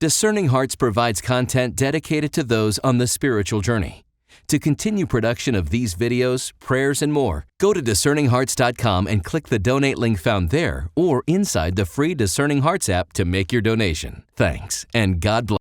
Discerning Hearts provides content dedicated to those on the spiritual journey. To continue production of these videos, prayers, and more, go to discerninghearts.com and click the donate link found there or inside the free Discerning Hearts app to make your donation. Thanks, and God bless.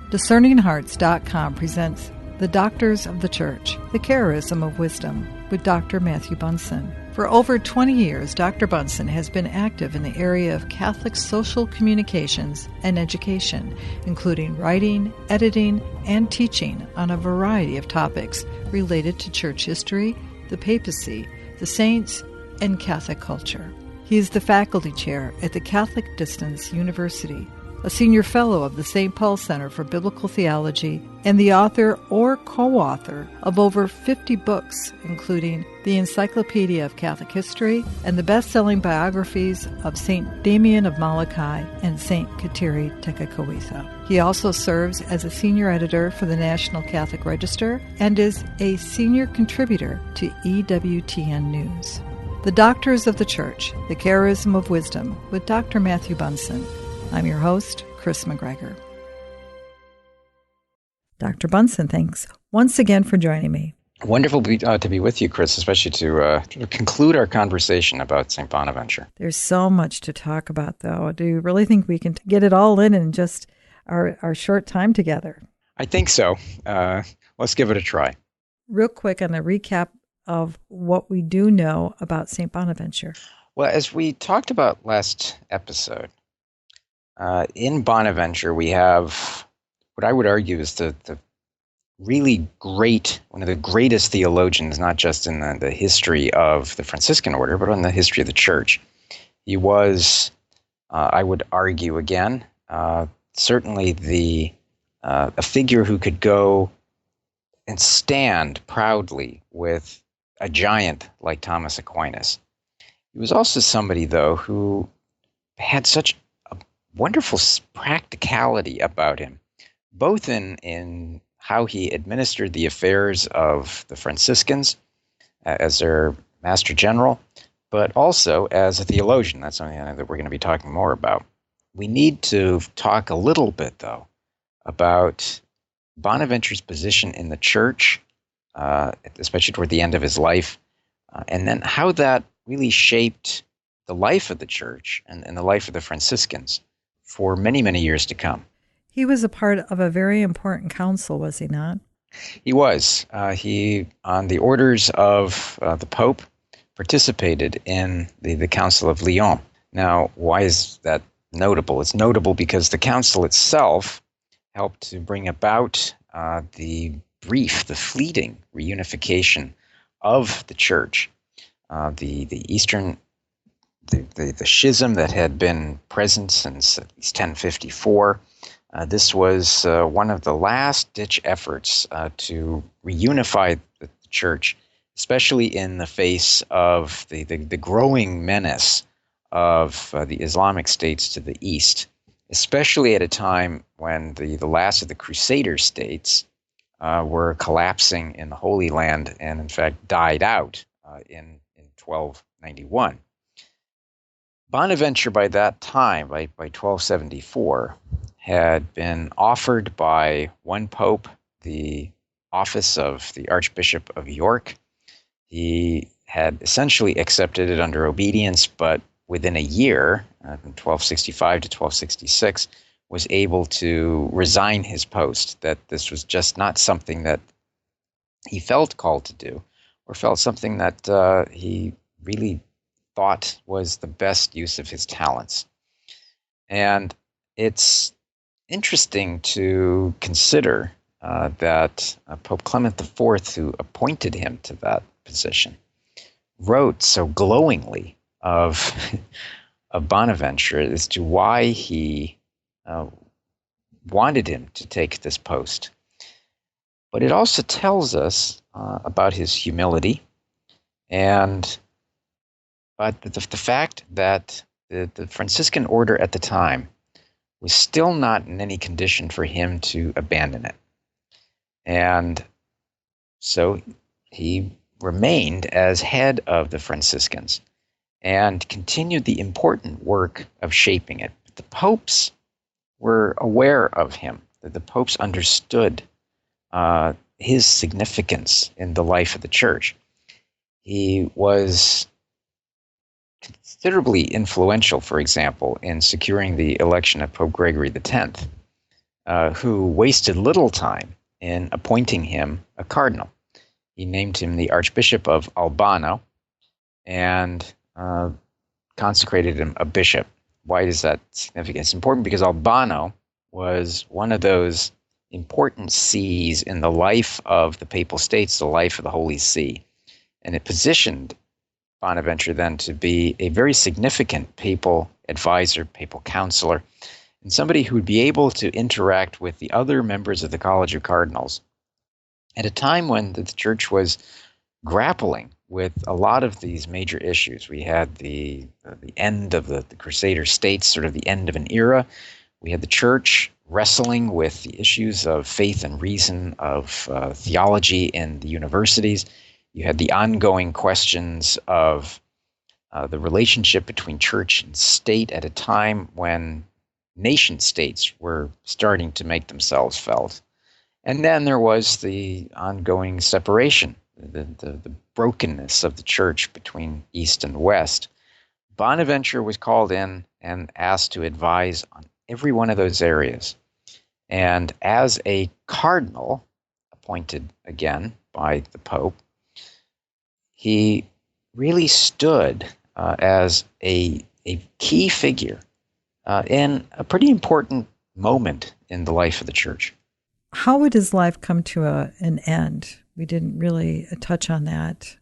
DiscerningHearts.com presents The Doctors of the Church, the Charism of Wisdom, with Dr. Matthew Bunson. For over 20 years, Dr. Bunson has been active in the area of Catholic social communications and education, including writing, editing, and teaching on a variety of topics related to church history, the papacy, the saints, and Catholic culture. He is the faculty chair at the Catholic Distance University, a senior fellow of the St. Paul Center for Biblical Theology, and the author or co-author of over 50 books, including the Encyclopedia of Catholic History and the best-selling biographies of St. Damien of Malachi and St. Kateri Tekakwitha. He also serves as a senior editor for the National Catholic Register and is a senior contributor to EWTN News. The Doctors of the Church, the Charism of Wisdom, with Dr. Matthew Bunson. I'm your host, Chris McGregor. Dr. Bunson, thanks once again for joining me. Wonderful to be with you, Chris, especially to conclude our conversation about St. Bonaventure. There's so much to talk about, though. Do you really think we can get it all in just our short time together? I think so. Let's give it a try. Real quick on a recap of what we do know about St. Bonaventure. Well, as we talked about last episode, in Bonaventure, we have what I would argue is the really great, one of the greatest theologians, not just in the history of the Franciscan order, but in the history of the Church. He was, I would argue again, certainly a figure who could go and stand proudly with a giant like Thomas Aquinas. He was also somebody, though, who had such wonderful practicality about him, both in how he administered the affairs of the Franciscans as their master general, but also as a theologian. That's something that we're going to be talking more about. We need to talk a little bit, though, about Bonaventure's position in the Church, especially toward the end of his life, and then how that really shaped the life of the Church and the life of the Franciscans for many, many years to come. He was a part of a very important council, was he not? He was. He, on the orders of the Pope, participated in the Council of Lyon. Now, why is that notable? It's notable because the council itself helped to bring about the fleeting reunification of the Church. The Eastern The schism that had been present since at least 1054. This was one of the last-ditch efforts to reunify the Church, especially in the face of the growing menace of the Islamic states to the east, especially at a time when the last of the Crusader states were collapsing in the Holy Land and, in fact, died out in 1291. Bonaventure, by that time, by 1274, had been offered by one pope the office of the Archbishop of York. He had essentially accepted it under obedience, but within a year, from 1265 to 1266, was able to resign his post, that this was just not something that he felt called to do, or felt something that he really thought was the best use of his talents. And it's interesting to consider that Pope Clement IV, who appointed him to that position, wrote so glowingly of Bonaventure as to why he wanted him to take this post. But it also tells us about his humility and but the fact that the Franciscan order at the time was still not in any condition for him to abandon it. And so he remained as head of the Franciscans and continued the important work of shaping it. But the popes were aware of him, that the popes understood his significance in the life of the church. He was considerably influential, for example, in securing the election of Pope Gregory X, who wasted little time in appointing him a cardinal. He named him the Archbishop of Albano and consecrated him a bishop. Why is that significant? It's important because Albano was one of those important sees in the life of the Papal States, the life of the Holy See. And it positioned Bonaventure then to be a very significant papal advisor, papal counselor, and somebody who would be able to interact with the other members of the College of Cardinals at a time when the church was grappling with a lot of these major issues. We had the end of the Crusader states, sort of the end of an era. We had the church wrestling with the issues of faith and reason, of theology in the universities. You had the ongoing questions of the relationship between church and state at a time when nation states were starting to make themselves felt. And then there was the ongoing separation, the brokenness of the church between East and West. Bonaventure was called in and asked to advise on every one of those areas. And as a cardinal, appointed again by the Pope, he really stood as a key figure in a pretty important moment in the life of the church. How would his life come to an end? We didn't really touch on that.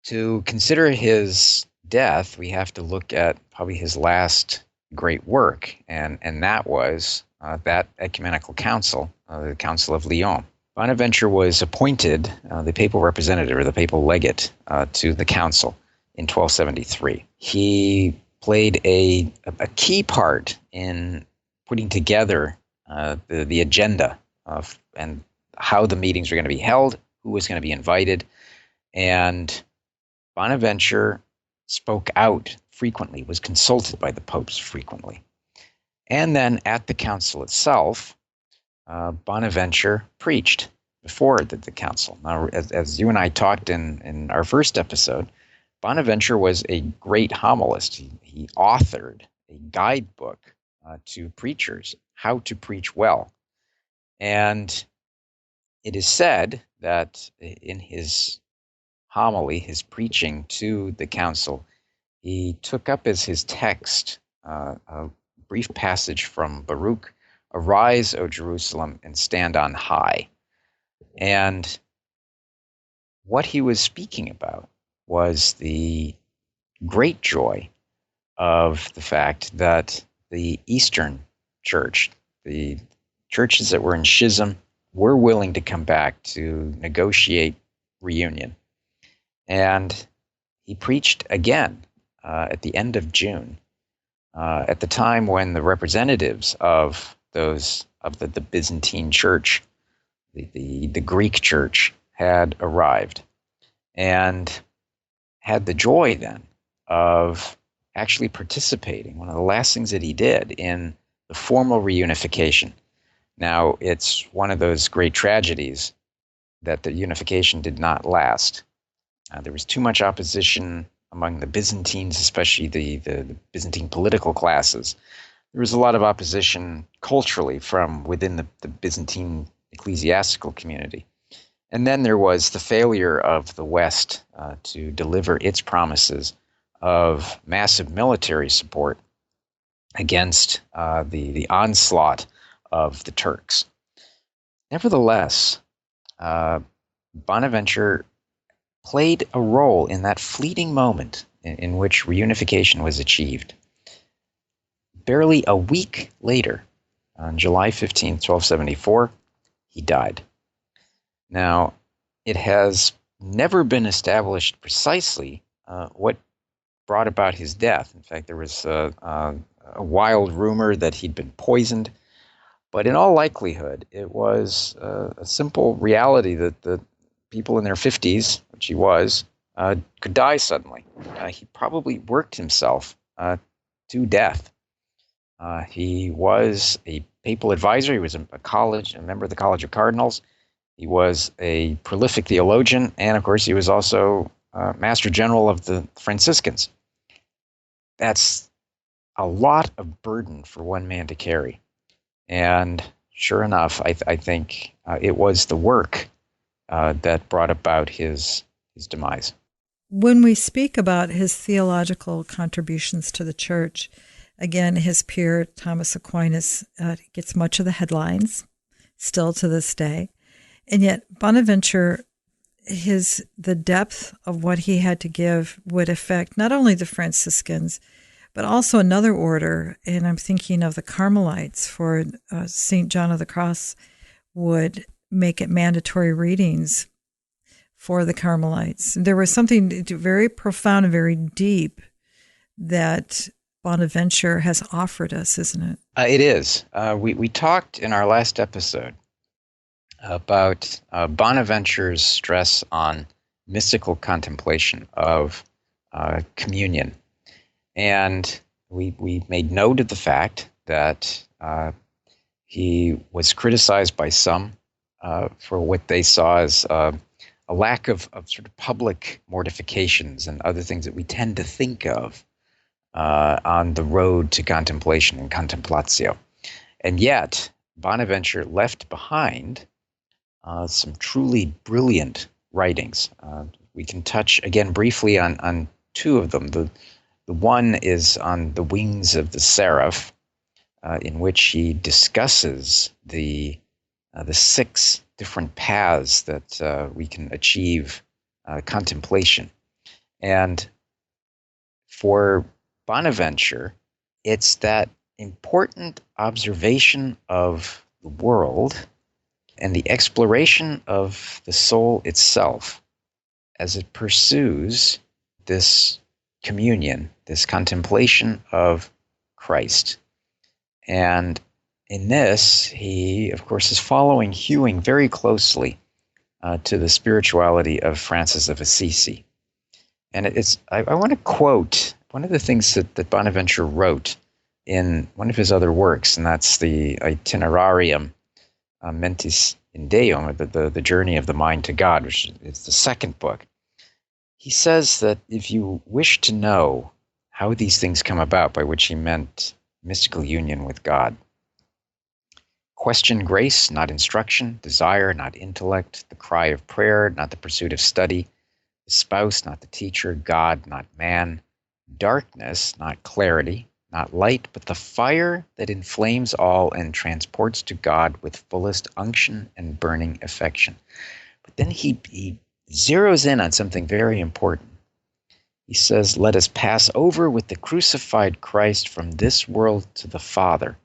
To consider his death, we have to look at probably his last great work, and that was that ecumenical council, the Council of Lyon. Bonaventure was appointed the papal representative or the papal legate to the council in 1273. He played a key part in putting together the agenda of and how the meetings were going to be held, who was going to be invited, and Bonaventure spoke out frequently, was consulted by the popes frequently. And then at the council itself, Bonaventure preached before the council. Now, as you and I talked in our first episode, Bonaventure was a great homilist. He authored a guidebook to preachers, how to preach well. And it is said that in his homily, his preaching to the council, he took up as his text a brief passage from Baruch, "Arise, O Jerusalem, and stand on high." And what he was speaking about was the great joy of the fact that the Eastern Church, the churches that were in schism, were willing to come back to negotiate reunion. And he preached again at the end of June, at the time when the representatives of the Byzantine Church, the Greek Church, had arrived, and had the joy then of actually participating, one of the last things that he did, in the formal reunification. Now, it's one of those great tragedies that the unification did not last. There was too much opposition among the Byzantines, especially the Byzantine political classes. There was a lot of opposition culturally from within the Byzantine ecclesiastical community. And then there was the failure of the West to deliver its promises of massive military support against the onslaught of the Turks. Nevertheless, Bonaventure played a role in that fleeting moment in which reunification was achieved. Barely a week later, on July 15th, 1274, he died. Now, it has never been established precisely what brought about his death. In fact, there was a wild rumor that he'd been poisoned, but in all likelihood, it was a simple reality that the people in their 50s, which he was, could die suddenly. He probably worked himself to death. He was a papal advisor. He was a member of the College of Cardinals. He was a prolific theologian, and of course, he was also Master General of the Franciscans. That's a lot of burden for one man to carry. And sure enough, I think it was the work that brought about his demise. When we speak about his theological contributions to the church, again, his peer Thomas Aquinas gets much of the headlines still to this day. And yet Bonaventure, the depth of what he had to give would affect not only the Franciscans, but also another order. And I'm thinking of the Carmelites, for St. John of the Cross would make it mandatory readings for the Carmelites. There was something very profound and very deep that Bonaventure has offered us, isn't it? It is. We talked in our last episode about Bonaventure's stress on mystical contemplation of communion. And we made note of the fact that he was criticized by some for what they saw as a lack of sort of public mortifications and other things that we tend to think of on the road to contemplation and contemplatio. And yet, Bonaventure left behind some truly brilliant writings. We can touch again briefly on two of them. The one is on the wings of the seraph, in which he discusses the 6 different paths that we can achieve contemplation. And for Bonaventure, it's that important observation of the world and the exploration of the soul itself as it pursues this communion, this contemplation of Christ. And in this, he, of course, is hewing very closely to the spirituality of Francis of Assisi. And I want to quote one of the things that Bonaventure wrote in one of his other works, and that's the Itinerarium Mentis in Deum, the Journey of the Mind to God, which is the second book. He says that if you wish to know how these things come about, by which he meant mystical union with God, question grace, not instruction; desire, not intellect; the cry of prayer, not the pursuit of study; the spouse, not the teacher; God, not man; darkness, not clarity; not light, but the fire that inflames all and transports to God with fullest unction and burning affection. But then he zeroes in on something very important. He says, let us pass over with the crucified Christ from this world to the Father,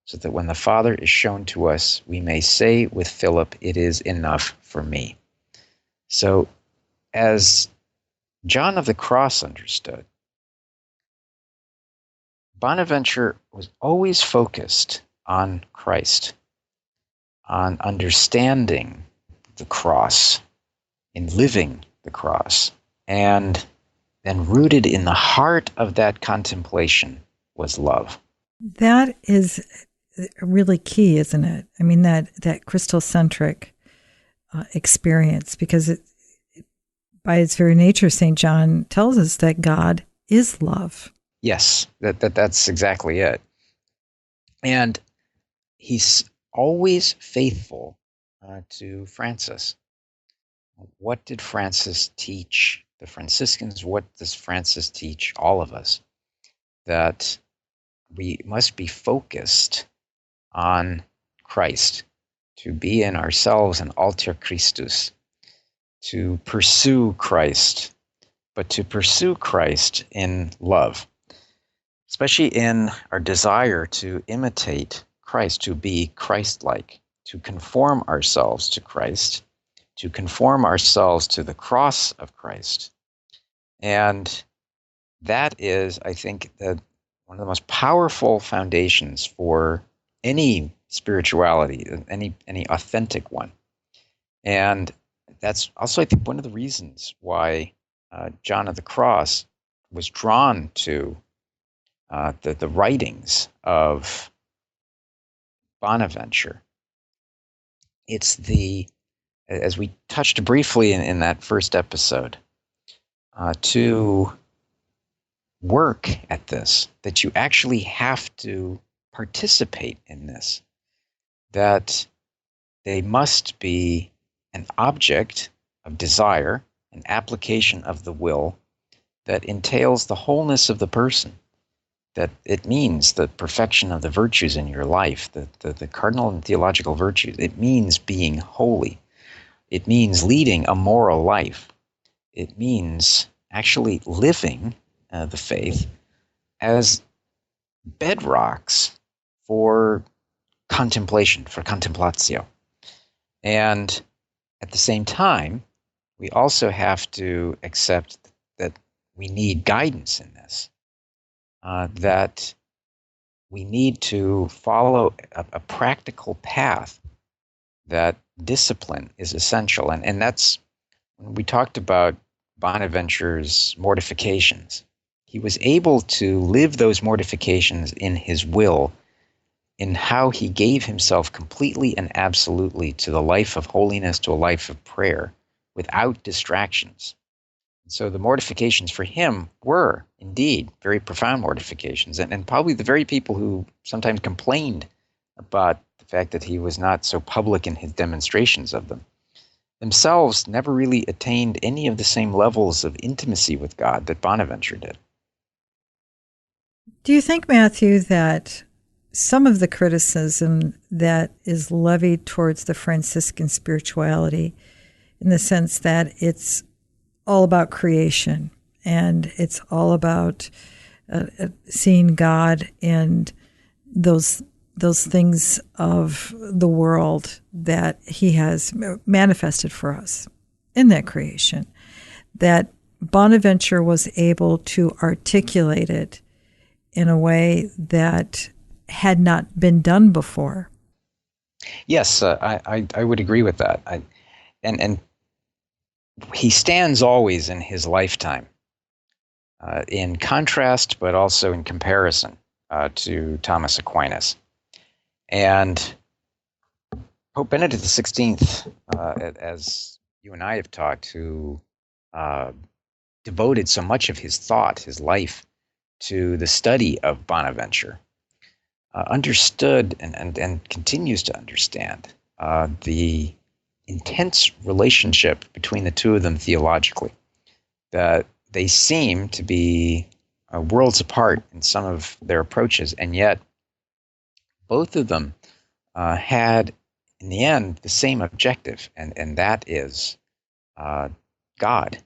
so that when the Father is shown to us, we may say with Philip, it is enough for me. So, as John of the Cross understood, Bonaventure was always focused on Christ, on understanding the cross, in living the cross, and then rooted in the heart of that contemplation was love. That is really key, isn't it? I mean, that Christocentric experience, because by its very nature, St. John tells us that God is love. Yes, that's exactly it. And he's always faithful to Francis. What did Francis teach the Franciscans? What does Francis teach all of us? That we must be focused on Christ, to be in ourselves an alter Christus, to pursue Christ, but to pursue Christ in love, especially in our desire to imitate Christ, to be Christ-like, to conform ourselves to Christ, to conform ourselves to the cross of Christ. And that is, I think, one of the most powerful foundations for any spirituality, any authentic one. And that's also, I think, one of the reasons why John of the Cross was drawn to the writings of Bonaventure, it's as we touched briefly in that first episode, to work at this, that you actually have to participate in this, that they must be an object of desire, an application of the will that entails the wholeness of the person, that it means the perfection of the virtues in your life, the cardinal and theological virtues. It means being holy. It means leading a moral life. It means actually living the faith as bedrocks for contemplation, for contemplatio. And at the same time, we also have to accept that we need guidance in this, that we need to follow a practical path, that discipline is essential. And that's when we talked about Bonaventure's mortifications. He was able to live those mortifications in his will, in how he gave himself completely and absolutely to the life of holiness, to a life of prayer, without distractions. So the mortifications for him were indeed very profound mortifications, and probably the very people who sometimes complained about the fact that he was not so public in his demonstrations of them themselves never really attained any of the same levels of intimacy with God that Bonaventure did. Do you think, Matthew, that some of the criticism that is levied towards the Franciscan spirituality, in the sense that it's all about creation and it's all about seeing God and those things of the world that he has manifested for us in that creation, that Bonaventure was able to articulate it in a way that had not been done before? Yes, I would agree with that. And he stands always in his lifetime, in contrast, but also in comparison to Thomas Aquinas. And Pope Benedict XVI, as you and I have talked, who devoted so much of his thought, his life, to the study of Bonaventure, understood and continues to understand the intense relationship between the two of them theologically, that they seem to be worlds apart in some of their approaches, and yet both of them had, in the end, the same objective, and that is God.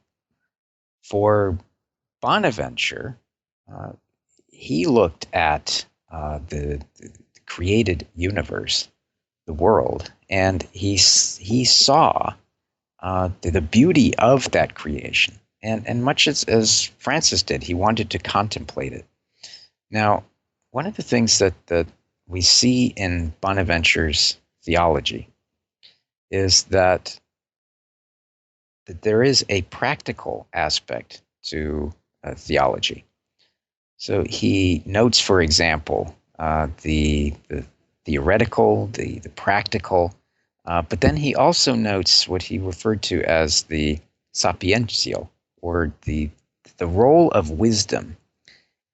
For Bonaventure, he looked at the created universe, the world, and he saw the beauty of that creation. And much as Francis did, he wanted to contemplate it. Now, one of the things that we see in Bonaventure's theology is that there is a practical aspect to theology. So he notes, for example, the theoretical, the practical, but then he also notes what he referred to as the sapiential, or the role of wisdom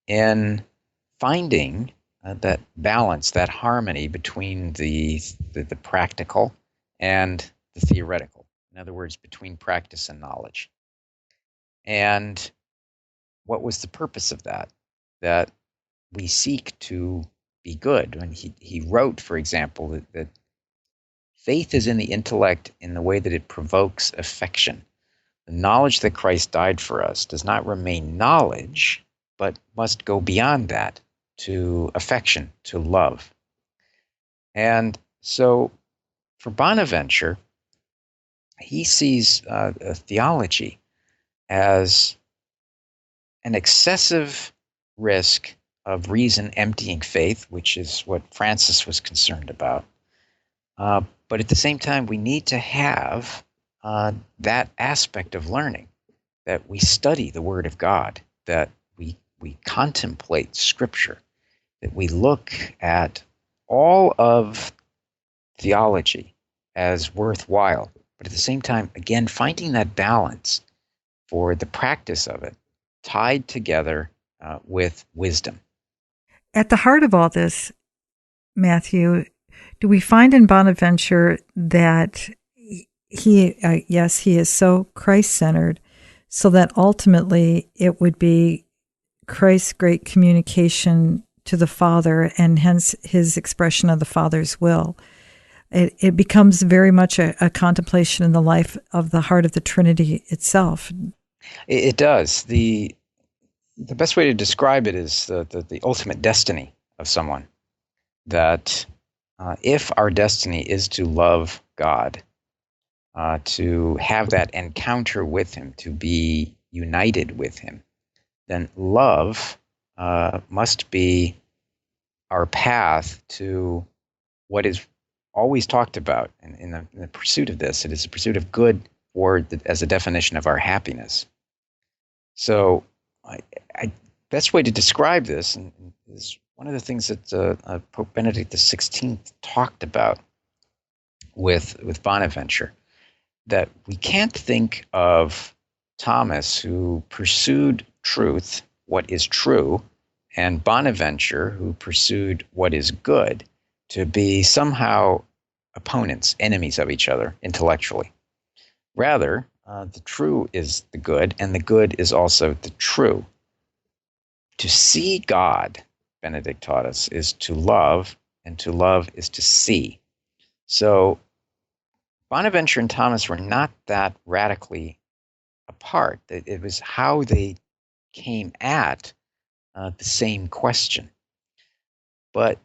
in finding that balance, that harmony between the practical and the theoretical. In other words, between practice and knowledge. And what was the purpose of that? That we seek to be good. When he wrote, for example, that faith is in the intellect in the way that it provokes affection. The knowledge that Christ died for us does not remain knowledge, but must go beyond that to affection, to love. And so for Bonaventure, he sees theology as an excessive risk of reason emptying faith, which is what Francis was concerned about. But at the same time, we need to have that aspect of learning, that we study the Word of God, that we we contemplate Scripture, that we look at all of theology as worthwhile, but at the same time, again, finding that balance for the practice of it tied together with wisdom. At the heart of all this, Matthew, do we find in Bonaventure that yes, he is so Christ-centered, so that ultimately it would be Christ's great communication to the Father, and hence his expression of the Father's will. It becomes very much a contemplation in the life of the heart of the Trinity itself. It does. The best way to describe it is the ultimate destiny of someone. That if our destiny is to love God, to have that encounter with Him, to be united with Him, then love must be our path to what is always talked about in the pursuit of this. It is the pursuit of good, as a definition of our happiness. So, best way to describe this is one of the things that Pope Benedict XVI talked about with Bonaventure, that we can't think of Thomas, who pursued truth, what is true, and Bonaventure, who pursued what is good, to be somehow opponents, enemies of each other intellectually. Rather, the true is the good, and the good is also the true. To see God, Benedict taught us, is to love, and to love is to see. So Bonaventure and Thomas were not that radically apart. It was how they came at the same question. But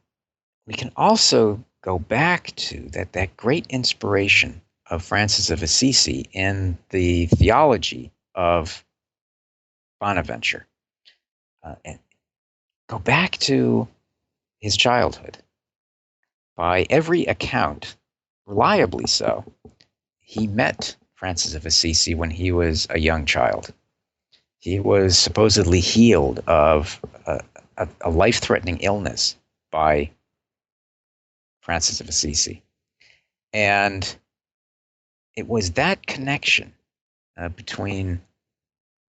we can also go back to that great inspiration of Francis of Assisi in the theology of Bonaventure. And go back to his childhood. By every account, reliably so, he met Francis of Assisi when he was a young child. He was supposedly healed of a life-threatening illness by Francis of Assisi. And it was that connection between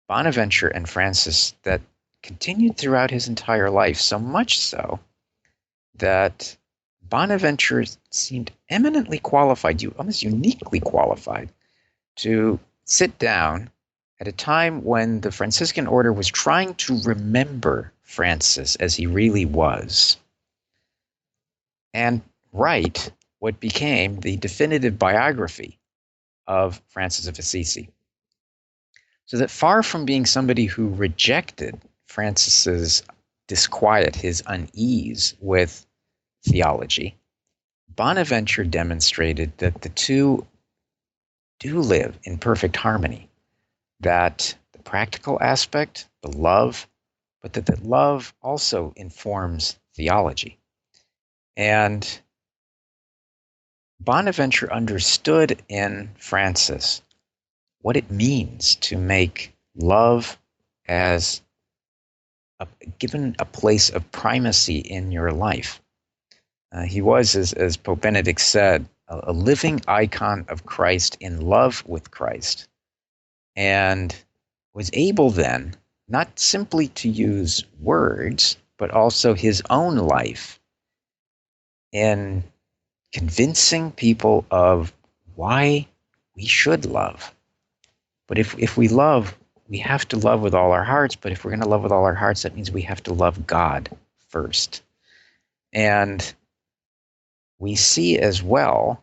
Bonaventure and Francis that continued throughout his entire life, so much so that Bonaventure seemed eminently qualified, almost uniquely qualified, to sit down at a time when the Franciscan order was trying to remember Francis as he really was, and write what became the definitive biography of Francis of Assisi. So that far from being somebody who rejected Francis's disquiet, his unease with theology, Bonaventure demonstrated that the two do live in perfect harmony, that the practical aspect, the love, but that love also informs theology. And Bonaventure understood in Francis what it means to make love as given a place of primacy in your life. He was, as Pope Benedict said, a living icon of Christ in love with Christ, and was able then not simply to use words, but also his own life in convincing people of why we should love. But if we love, we have to love with all our hearts. But if we're going to love with all our hearts, that means we have to love God first. And we see as well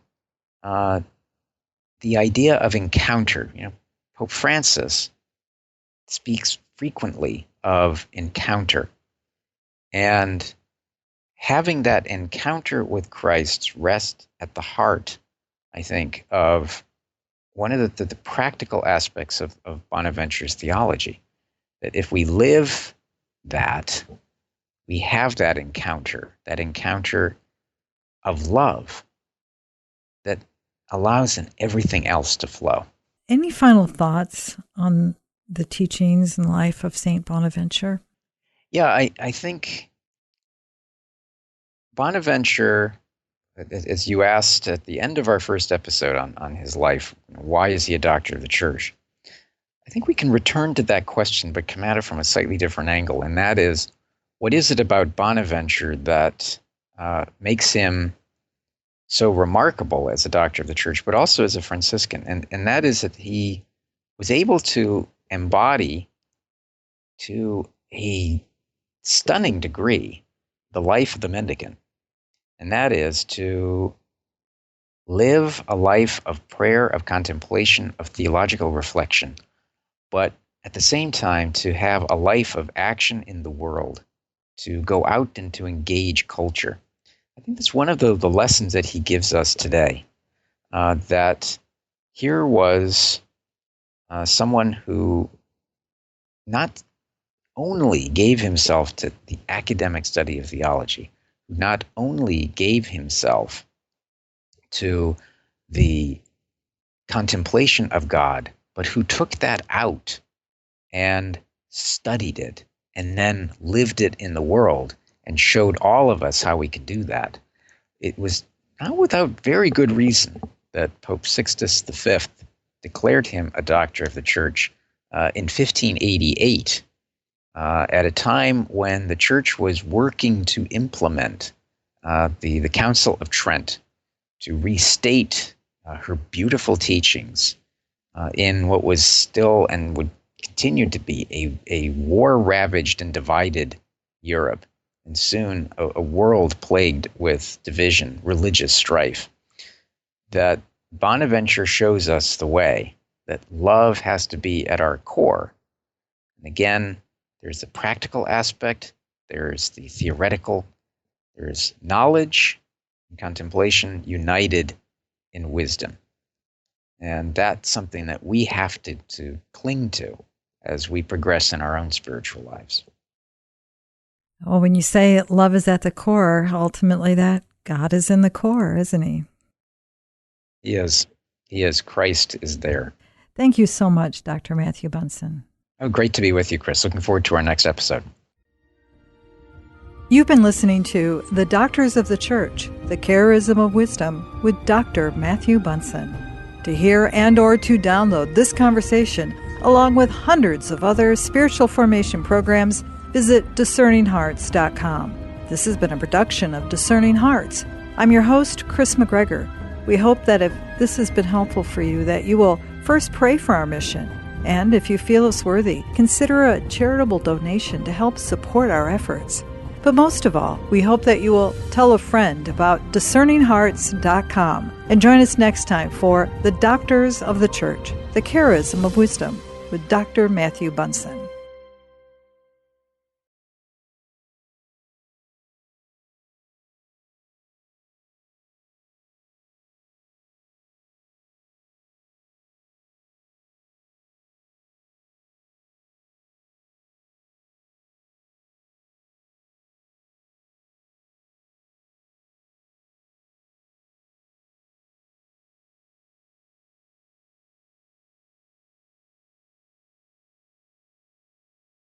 the idea of encounter. Pope Francis speaks frequently of encounter. And having that encounter with Christ rest at the heart, I think, of one of the practical aspects of Bonaventure's theology. That if we live that, we have that encounter of love that allows everything else to flow. Any final thoughts on the teachings and life of St. Bonaventure? Yeah, I think Bonaventure, as you asked at the end of our first episode on his life, why is he a doctor of the church? I think we can return to that question, but come at it from a slightly different angle, and that is, what is it about Bonaventure that makes him so remarkable as a doctor of the church, but also as a Franciscan? And that is that he was able to embody to a stunning degree the life of the mendicant. And that is to live a life of prayer, of contemplation, of theological reflection, but at the same time to have a life of action in the world, to go out and to engage culture. I think that's one of the lessons that he gives us today, that here was someone who not only gave himself to the academic study of theology, who not only gave himself to the contemplation of God, but who took that out and studied it and then lived it in the world and showed all of us how we could do that. It was not without very good reason that Pope Sixtus V declared him a doctor of the church in 1588, at a time when the church was working to implement the Council of Trent, to restate her beautiful teachings in what was still and would continue to be a war-ravaged and divided Europe, and soon a world plagued with division, religious strife. That Bonaventure shows us the way, that love has to be at our core. And again, there's the practical aspect, there's the theoretical, there's knowledge and contemplation united in wisdom. And that's something that we have to cling to as we progress in our own spiritual lives. Well, when you say love is at the core, ultimately that God is in the core, isn't he? He is. He is. Christ is there. Thank you so much, Dr. Matthew Bunson. Oh, great to be with you, Chris. Looking forward to our next episode. You've been listening to The Doctors of the Church, The Charism of Wisdom with Dr. Matthew Bunson. To hear and or to download this conversation, along with hundreds of other spiritual formation programs, visit discerninghearts.com. This has been a production of Discerning Hearts. I'm your host, Chris McGregor. We hope that if this has been helpful for you, that you will first pray for our mission. And if you feel us worthy, consider a charitable donation to help support our efforts. But most of all, we hope that you will tell a friend about discerninghearts.com and join us next time for The Doctors of the Church, The Charism of Wisdom with Dr. Matthew Bunson.